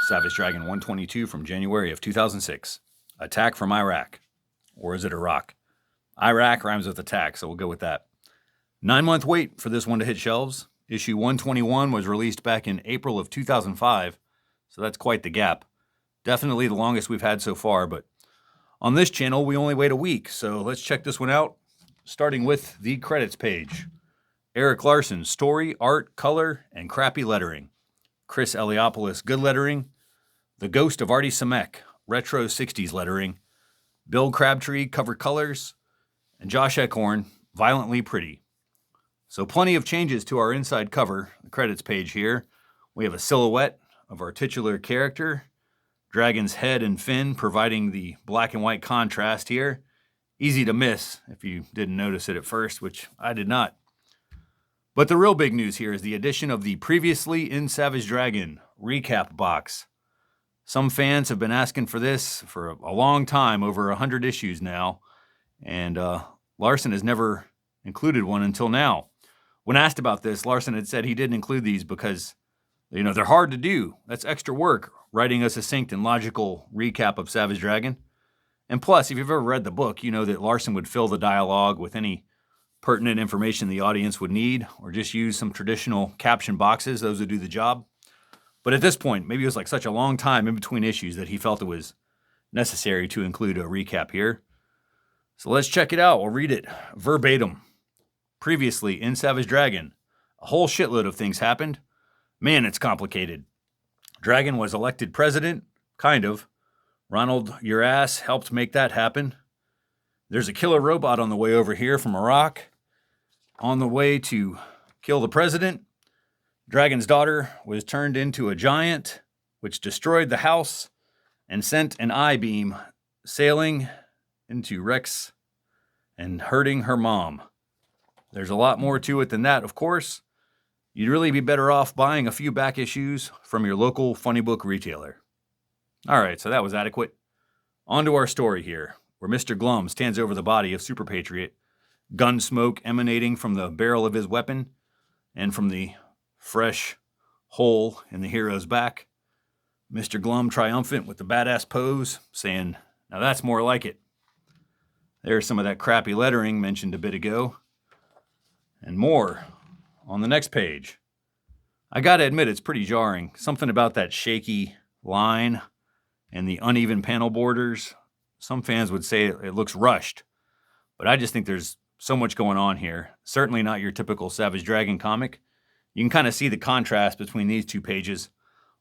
Savage Dragon 122 from January of 2006. Attack from Iraq. Or is it Iraq? Iraq rhymes with attack, so we'll go with that. 9-month wait for this one to hit shelves. Issue 121 was released back in April of 2005, so that's quite the gap. Definitely the longest we've had so far, but on this channel, we only wait a week, so let's check this one out, starting with the credits page. Erik Larsen, story, art, color, and crappy lettering. Chris Eliopoulos, good lettering. The Ghost of Artie Simek, retro 60s lettering. Bill Crabtree, cover colors. And Josh Eckhorn, violently pretty. So plenty of changes to our inside cover, the credits page here. We have a silhouette of our titular character, Dragon's head and fin providing the black and white contrast here. Easy to miss if you didn't notice it at first, which I did not. But the real big news here is the addition of the Previously in Savage Dragon recap box. Some fans have been asking for this for a long time, over 100 issues now, and Larsen has never included one until now. When asked about this, Larsen had said he didn't include these because, they're hard to do. That's extra work, writing a succinct and logical recap of Savage Dragon. And plus, if you've ever read the book, you know that Larsen would fill the dialogue with any pertinent information the audience would need, or just use some traditional caption boxes. Those would do the job. But at this point, maybe it was like such a long time in between issues that he felt it was necessary to include a recap here. So let's check it out. We'll read it verbatim. Previously in Savage Dragon, a whole shitload of things happened. Man, it's complicated. Dragon was elected president, kind of. Ronald Your Ass helped make that happen. There's a killer robot on the way over here from Iraq. On the way to kill the president. Dragon's daughter was turned into a giant, which destroyed the house and sent an I-beam sailing into Rex and hurting her mom. There's a lot more to it than that, of course. You'd really be better off buying a few back issues from your local funny book retailer. All right, so that was adequate. On to our story here, where Mr. Glum stands over the body of Super Patriot, gun smoke emanating from the barrel of his weapon and from the fresh hole in the hero's back. Mr. Glum triumphant with the badass pose, saying, "Now that's more like it." There's some of that crappy lettering mentioned a bit ago. And more on the next page. I gotta admit, it's pretty jarring. Something about that shaky line and the uneven panel borders. Some fans would say it looks rushed, but I just think there's so much going on here. Certainly not your typical Savage Dragon comic. You can kind of see the contrast between these two pages.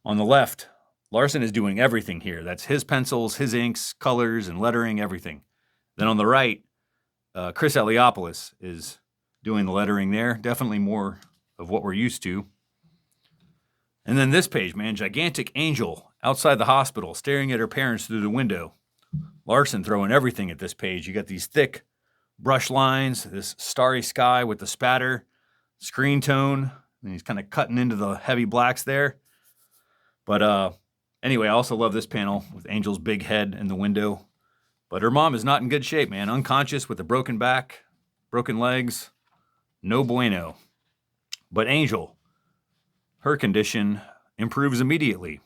On the left, Larsen is doing everything here. That's his pencils, his inks, colors, and lettering, everything. Then on the right, Chris Eliopoulos is doing the lettering there. Definitely more of what we're used to. And then this page, man, gigantic angel outside the hospital staring at her parents through the window. Larsen throwing everything at this page. You got these thick brush lines, this starry sky with the spatter, screen tone, and he's kind of cutting into the heavy blacks there. But anyway, I also love this panel with Angel's big head in the window. But her mom is not in good shape, man. Unconscious with a broken back, broken legs. No bueno. But Angel, her condition improves immediately.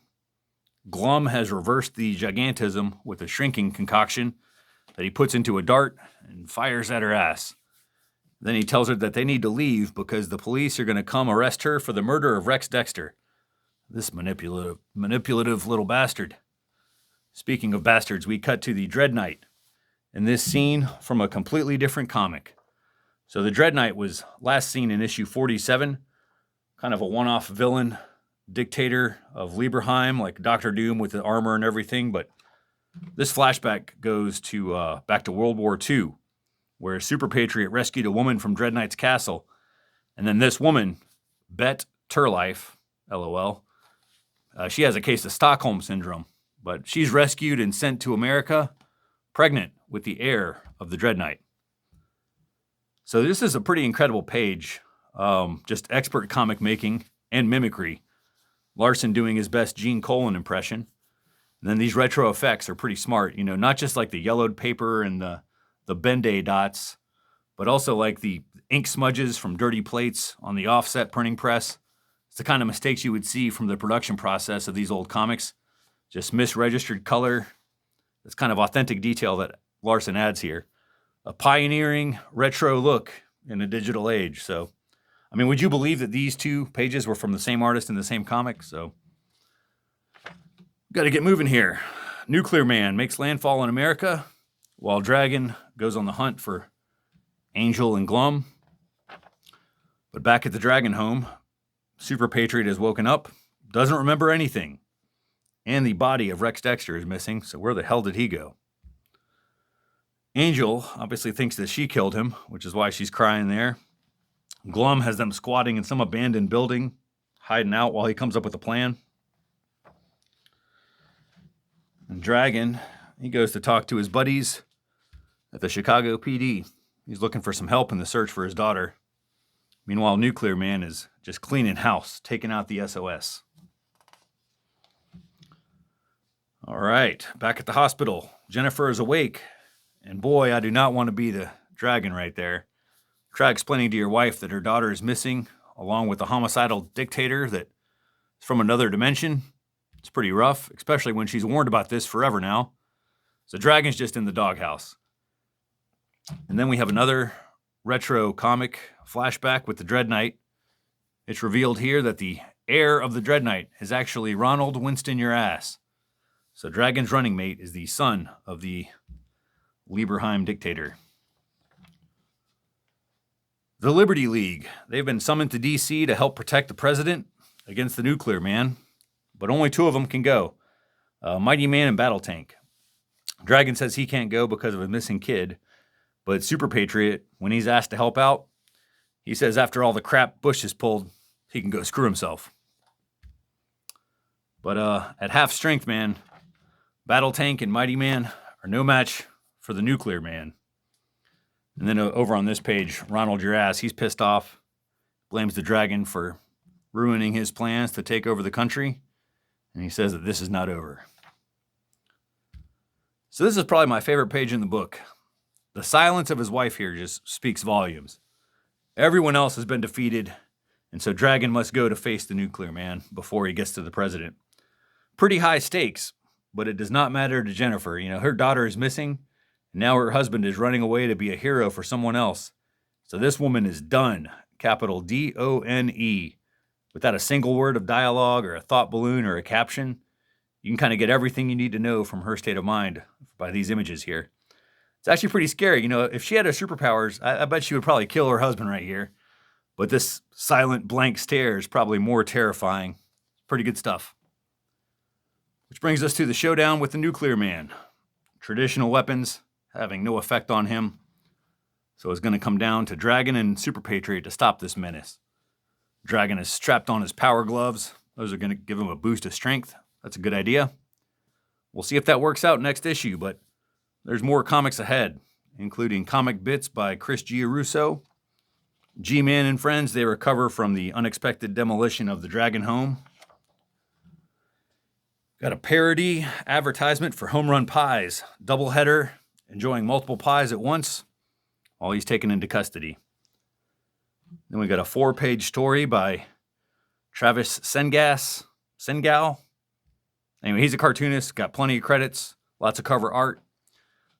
Glum has reversed the gigantism with a shrinking concoction that he puts into a dart and fires at her ass. Then he tells her that they need to leave because the police are going to come arrest her for the murder of Rex Dexter. This manipulative little bastard. Speaking of bastards, we cut to the Dread Knight in this scene from a completely different comic. So the Dread Knight was last seen in issue 47, kind of a one-off villain, dictator of Lieberheim, like Dr. Doom with the armor and everything. But this flashback goes to back to World War II, where Super Patriot rescued a woman from Dread Knight's castle. And then this woman, Bet Turlife, LOL, she has a case of Stockholm Syndrome. But she's rescued and sent to America, pregnant with the heir of the Dread Knight. So this is a pretty incredible page. Just expert comic making and mimicry. Larsen doing his best Gene Colan impression. And then these retro effects are pretty smart. Not just like the yellowed paper and the Ben-Day dots, but also like the ink smudges from dirty plates on the offset printing press. It's the kind of mistakes you would see from the production process of these old comics. just misregistered color. It's kind of authentic detail that Larson adds here. A pioneering retro look in a digital age. So, I mean, would you believe that these 2 pages were from the same artist in the same comic? So, got to get moving here. Nuclear Man makes landfall in America, while Dragon goes on the hunt for Angel and Glum. But back at the Dragon home, Super Patriot has woken up, doesn't remember anything, and the body of Rex Dexter is missing, so where the hell did he go? Angel obviously thinks that she killed him, which is why she's crying there. Glum has them squatting in some abandoned building, hiding out while he comes up with a plan. And Dragon, he goes to talk to his buddies at the Chicago PD. He's looking for some help in the search for his daughter. Meanwhile, Nuclear Man is just cleaning house, taking out the SOS. All right, back at the hospital. Jennifer is awake. And boy, I do not want to be the Dragon right there. Try explaining to your wife that her daughter is missing, along with a homicidal dictator that's from another dimension. It's pretty rough, especially when she's warned about this forever now. So Dragon's just in the doghouse. And then we have another retro comic flashback with the Dread Knight. It's revealed here that the heir of the Dread Knight is actually Ronald Winston Your Ass. So Dragon's running mate is the son of the Lieberheim dictator. The Liberty League. They've been summoned to D.C. to help protect the president against the Nuclear Man, but only 2 of them can go. Mighty Man and Battle Tank. Dragon says he can't go because of a missing kid, but Super Patriot, when he's asked to help out, he says after all the crap Bush has pulled, he can go screw himself. But at half strength, man, Battle Tank and Mighty Man are no match for the Nuclear Man. And then over on this page, Ronald Your Ass, he's pissed off, blames the Dragon for ruining his plans to take over the country, and he says that this is not over. So this is probably my favorite page in the book. The silence of his wife here just speaks volumes. Everyone else has been defeated, and so Dragon must go to face the Nuclear Man before he gets to the president. Pretty high stakes, but it does not matter to Jennifer. You know, her daughter is missing, and now her husband is running away to be a hero for someone else. So this woman is done, capital D-O-N-E, without a single word of dialogue or a thought balloon or a caption. You can kind of get everything you need to know from her state of mind by these images here. It's actually pretty scary. You know, if she had her superpowers, I bet she would probably kill her husband right here. But this silent blank stare is probably more terrifying. Pretty good stuff. Which brings us to the showdown with the Nuclear Man. Traditional weapons having no effect on him. So it's going to come down to Dragon and Super Patriot to stop this menace. Dragon is strapped on his power gloves. Those are going to give him a boost of strength. That's a good idea. We'll see if that works out next issue, but there's more comics ahead, including comic bits by Chris Giarrusso. G-Man and friends, they recover from the unexpected demolition of the Dragon home. Got a parody advertisement for Home Run Pies. Doubleheader, enjoying multiple pies at once while he's taken into custody. Then we got a 4-page story by Travis Sengal. Anyway, he's a cartoonist, got plenty of credits, lots of cover art.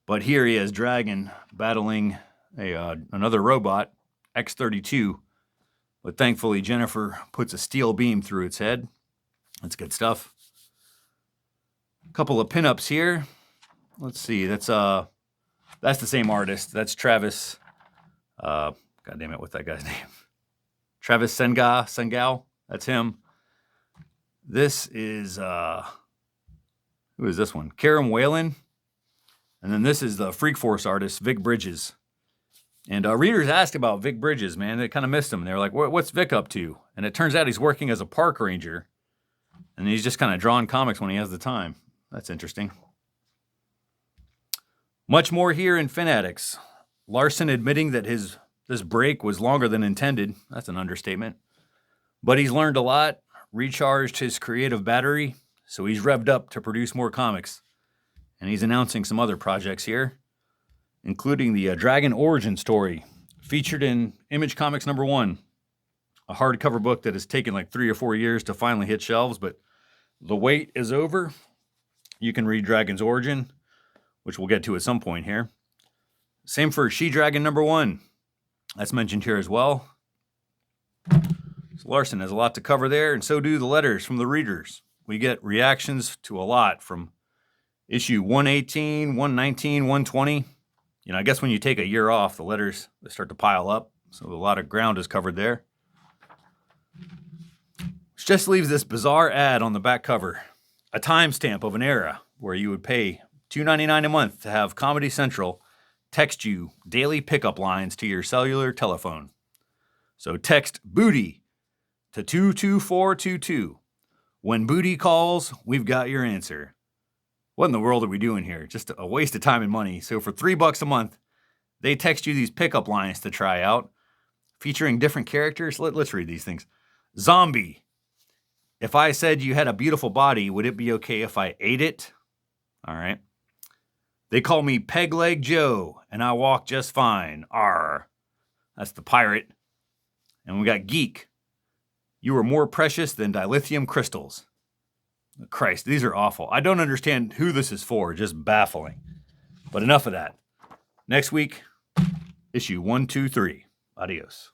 But here he is, Dragon, battling another robot, X-32. But thankfully, Jennifer puts a steel beam through its head. That's good stuff. A couple of pinups here. Let's see, that's the same artist. That's Travis, God damn it, what's that guy's name? Travis Sengal, that's him. This is, who is this one? Karam Whalen. And then this is the Freak Force artist, Vic Bridges. And readers asked about Vic Bridges, man. They kind of missed him. They were like, what's Vic up to? And it turns out he's working as a park ranger. And he's just kind of drawing comics when he has the time. That's interesting. Much more here in Fanatics. Larson admitting that this break was longer than intended. That's an understatement. But he's learned a lot, recharged his creative battery, so he's revved up to produce more comics. And he's announcing some other projects here, including the Dragon origin story, featured in Image Comics #1, a hardcover book that has taken like 3 or 4 years to finally hit shelves, but the wait is over. You can read Dragon's Origin, which we'll get to at some point here. Same for She-Dragon #1. That's mentioned here as well. So Larson has a lot to cover there, and so do the letters from the readers. We get reactions to a lot from issue 118, 119, 120. I guess when you take a year off, the letters they start to pile up, so a lot of ground is covered there. Which just leaves this bizarre ad on the back cover, a timestamp of an era where you would pay $2.99 a month to have Comedy Central text you daily pickup lines to your cellular telephone. So text booty to 22422. When booty calls, we've got your answer. What in the world are we doing here? Just a waste of time and money. So for $3 a month, they text you these pickup lines to try out, featuring different characters. Let's read these things. Zombie. If I said you had a beautiful body, would it be okay if I ate it? All right. They call me Peg Leg Joe, and I walk just fine. Arr. That's the pirate. And we got Geek. You are more precious than dilithium crystals. Christ, these are awful. I don't understand who this is for. Just baffling. But enough of that. Next week, issue 123. Adios.